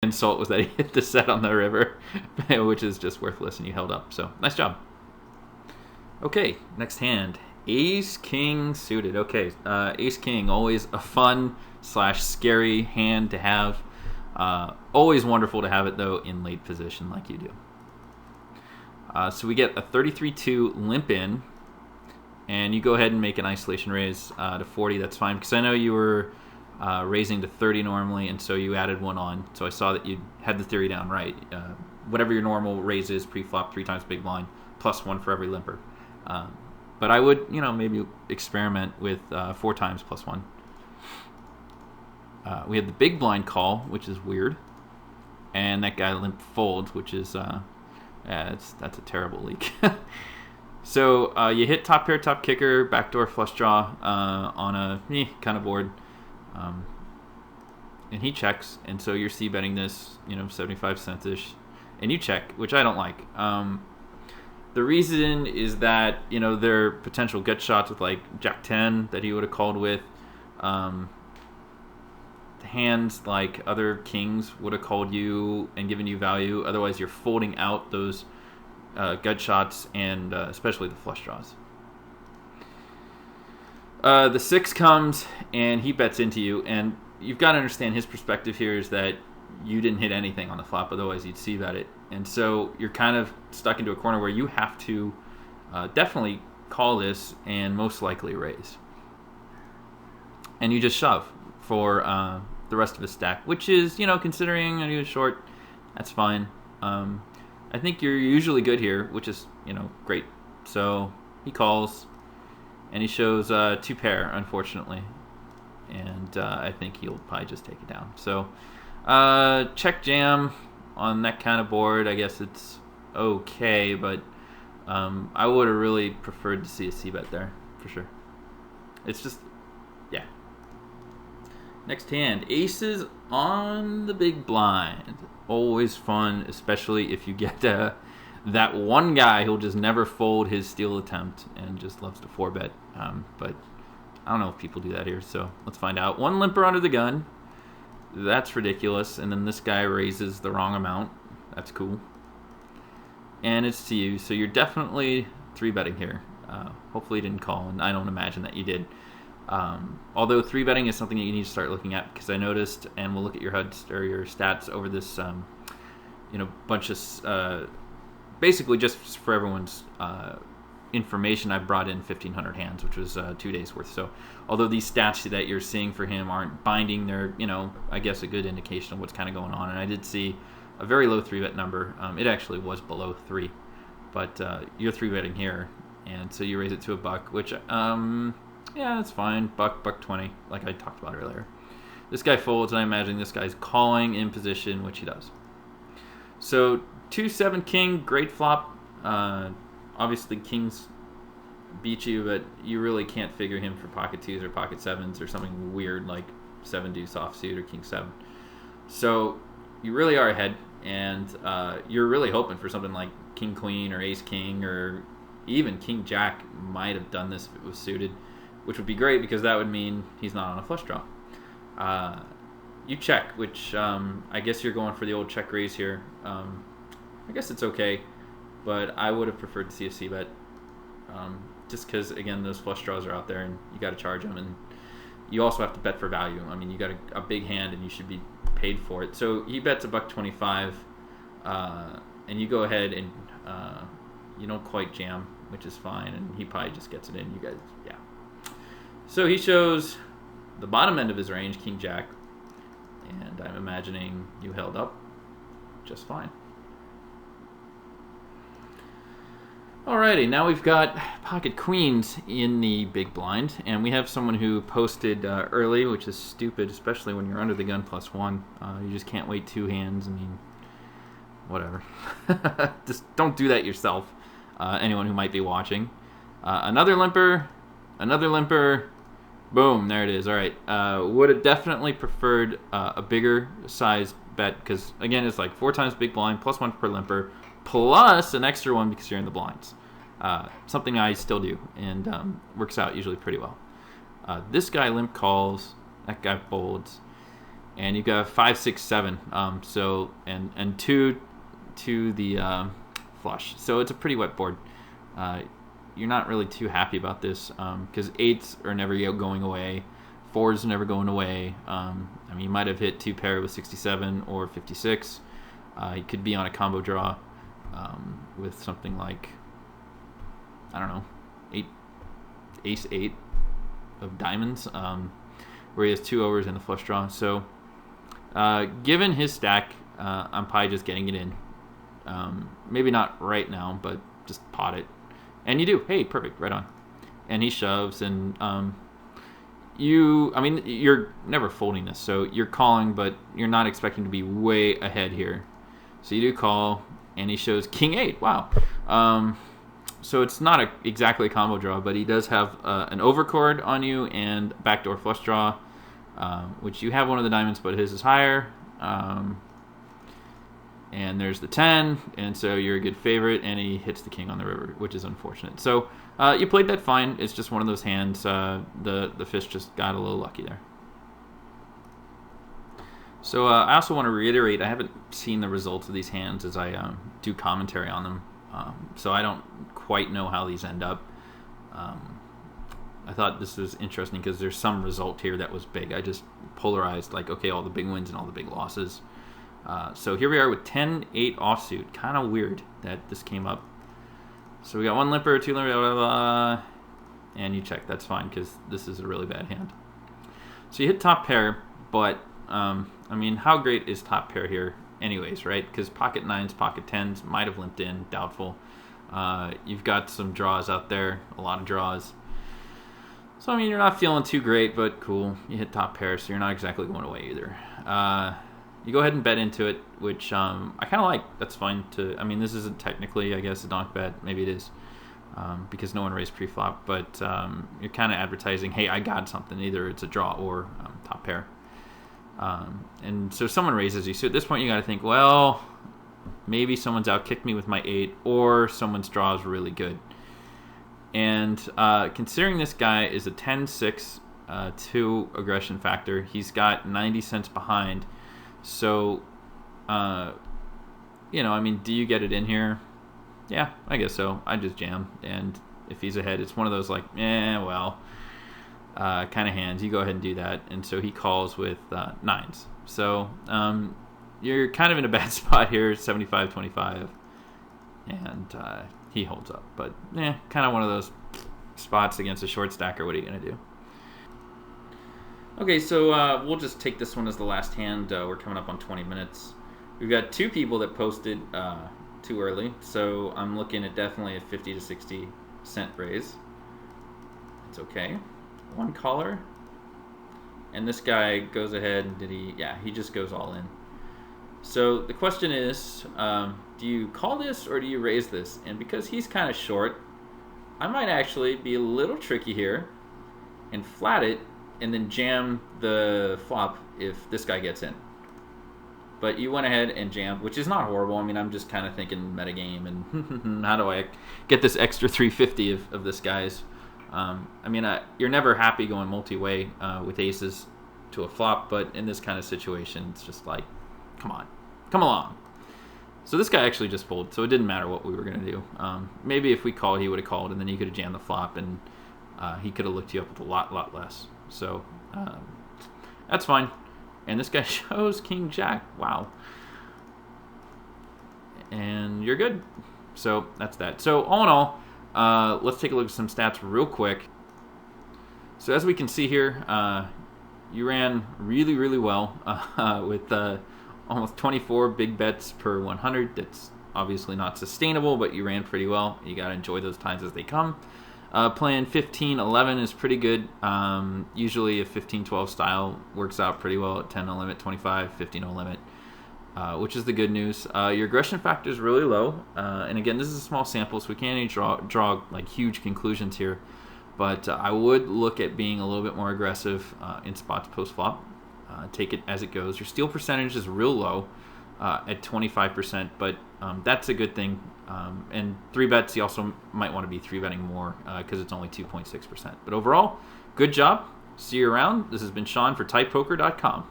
consult was that he hit the set on the river, which is just worthless, and you held up. So nice job. Okay, next hand. Ace King suited. Okay, Ace King, always a fun / scary hand to have. Always wonderful to have it, though, in late position like you do. So we get a 33-2 limp in, and you go ahead and make an isolation raise to 40. That's fine, because I know you were raising to 30 normally, and so you added one on. So I saw that you had the theory down right. Whatever your normal raise is pre-flop, 3 times big blind, plus 1 for every limper. But I would, maybe experiment with 4 times plus 1. We have the big blind call, which is weird, and that guy limp folds, which is that's a terrible leak. So you hit top pair, top kicker, backdoor flush draw on a kind of board, and he checks, and so you're c-betting this, 75 cents ish, and you check, which I don't like. The reason is that there are potential gut shots with like Jack 10 that he would have called with. Hands like other kings would have called you and given you value. Otherwise, you're folding out those gut shots and especially the flush draws. The 6 comes and he bets into you, and you've got to understand his perspective here is that you didn't hit anything on the flop, otherwise you'd see bet it. And so you're kind of stuck into a corner where you have to definitely call this and most likely raise. And you just shove for the rest of his stack, which is, considering he was short, that's fine. I think you're usually good here, which is, great. So he calls, and he shows 2 pair, unfortunately. And I think he'll probably just take it down. So check jam on that kind of board, I guess it's okay, but I would have really preferred to see a c-bet there, for sure. It's just, yeah. Next hand, aces on the big blind. Always fun, especially if you get that one guy who'll just never fold his steal attempt and just loves to 4-bet. But I don't know if people do that here, so let's find out. 1 limper under the gun. That's ridiculous. And then this guy raises the wrong amount. That's cool. And it's to you, so you're definitely 3-betting here. Hopefully you didn't call, and I don't imagine that you did. Although 3-betting is something that you need to start looking at, because I noticed, and we'll look at your HUDs or your stats over this, bunch of, basically just for everyone's information, I brought in 1,500 hands, which was 2 days worth. So although these stats that you're seeing for him aren't binding, they're, I guess a good indication of what's kind of going on. And I did see a very low 3-bet number. It actually was below 3, but you're 3-betting here, and so you raise it to $1, which, yeah, that's fine. $1.20, like I talked about earlier. This guy folds, and I imagine this guy's calling in position, which he does. So 2-7 king, great flop. Obviously, kings beat you, but you really can't figure him for pocket 2s or pocket 7s or something weird like 7 deuce offsuit or king 7. So you really are ahead, and you're really hoping for something like king queen or ace king, or even king jack might have done this if it was suited, which would be great because that would mean he's not on a flush draw. You check, which I guess you're going for the old check raise here. I guess it's okay, but I would have preferred to see a c-bet, just because, again, those flush draws are out there and you got to charge them, and you also have to bet for value. I mean, you got a big hand and you should be paid for it. So he bets $1.25, and you go ahead and you don't quite jam, which is fine, and he probably just gets it in. You guys, yeah. So he shows the bottom end of his range, king jack, and I'm imagining you held up just fine. Alrighty, now we've got pocket queens in the big blind, and we have someone who posted early, which is stupid, especially when you're under the gun +1. You just can't wait 2 hands. I mean, whatever. Just don't do that yourself, anyone who might be watching. Another limper, boom, there it is. All right, would have definitely preferred a bigger size bet, because, again, it's like 4 times big blind, +1 per limper, plus an extra one because you're in the blinds. Something I still do, and works out usually pretty well. This guy limp calls, that guy folds, and you got 5, 6, 7. So and 2 to the flush. So it's a pretty wet board. You're not really too happy about this because 8s are never going away. 4s are never going away. I mean, you might have hit 2 pair with 67 or 56. You could be on a combo draw with something like, I don't know, ace 8 of diamonds, where he has 2 overs in the flush draw. So given his stack, I'm probably just getting it in. Maybe not right now, but just pot it. And you do. Hey, perfect, right on. And he shoves, and you're never folding this, so you're calling, but you're not expecting to be way ahead here. So you do call, and he shows king 8. Wow. So it's not exactly a combo draw, but he does have an overcord on you and backdoor flush draw, which you have one of the diamonds, but his is higher. And there's the 10, and so you're a good favorite, and he hits the king on the river, which is unfortunate. So you played that fine. It's just one of those hands. The fish just got a little lucky there. So I also want to reiterate, I haven't seen the results of these hands as I do commentary on them. So I don't quite know how these end up. I thought this was interesting because there's some result here that was big. I just polarized, like, okay, all the big wins and all the big losses. So here we are with 10-8 offsuit. Kind of weird that this came up. So we got 1 limper, 2 limper, blah, blah, blah, and you check. That's fine because this is a really bad hand. So you hit top pair, but I mean, how great is top pair here anyways, right? Because pocket 9s, pocket 10s might have limped in, doubtful. You've got some draws out there, a lot of draws. So I mean, you're not feeling too great, but cool. You hit top pair, so you're not exactly going away either. You go ahead and bet into it, which I kind of like. That's fine to. I mean, this isn't technically, I guess, a donk bet. Maybe it is, because no one raised pre-flop. But you're kind of advertising, hey, I got something. Either it's a draw or top pair. And so someone raises you. So at this point, you got to think, well, maybe someone's outkicked me with my 8, or someone's draw is really good. And considering this guy is a 10-6 2 aggression factor, he's got 90 cents behind. So, I mean, do you get it in here? Yeah, I guess so. I just jam. And if he's ahead, it's one of those like, kind of hands. You go ahead and do that. And so he calls with 9s. So you're kind of in a bad spot here, 75-25. And he holds up. But, kind of one of those spots against a short stacker. What are you going to do? Okay, so we'll just take this one as the last hand. We're coming up on 20 minutes. We've got 2 people that posted too early, so I'm looking at definitely a 50 to 60 cent raise. It's okay. 1 caller, and this guy goes ahead and he just goes all in. So the question is, do you call this or do you raise this? And because he's kind of short, I might actually be a little tricky here and flat it, and then jam the flop if this guy gets in. But you went ahead and jammed, which is not horrible. I mean, I'm just kind of thinking metagame and how do I get this extra 350 of this guy's. You're never happy going multi-way with aces to a flop, but in this kind of situation, it's just like, come on, come along. So this guy actually just folded, so it didn't matter what we were going to do. Maybe if we called, he would have called, and then he could have jammed the flop, and he could have looked you up with a lot less. So that's fine. And this guy shows King Jack. Wow. And you're good. So that's that. So all in all, let's take a look at some stats real quick. So as we can see here, you ran really, really well with almost 24 big bets per 100. That's obviously not sustainable, but you ran pretty well. You got to enjoy those times as they come. Playing 15-11 is pretty good. Usually a 15-12 style works out pretty well at 10 no limit, 25, 15 no limit, which is the good news. Your aggression factor is really low. And again, this is a small sample, so we can't even draw like huge conclusions here. But I would look at being a little bit more aggressive in spots post-flop. Take it as it goes. Your steal percentage is real low at 25%, but that's a good thing. And 3 bets, you also might want to be 3-betting more because it's only 2.6%. But overall, good job. See you around. This has been Sean for TypePoker.com.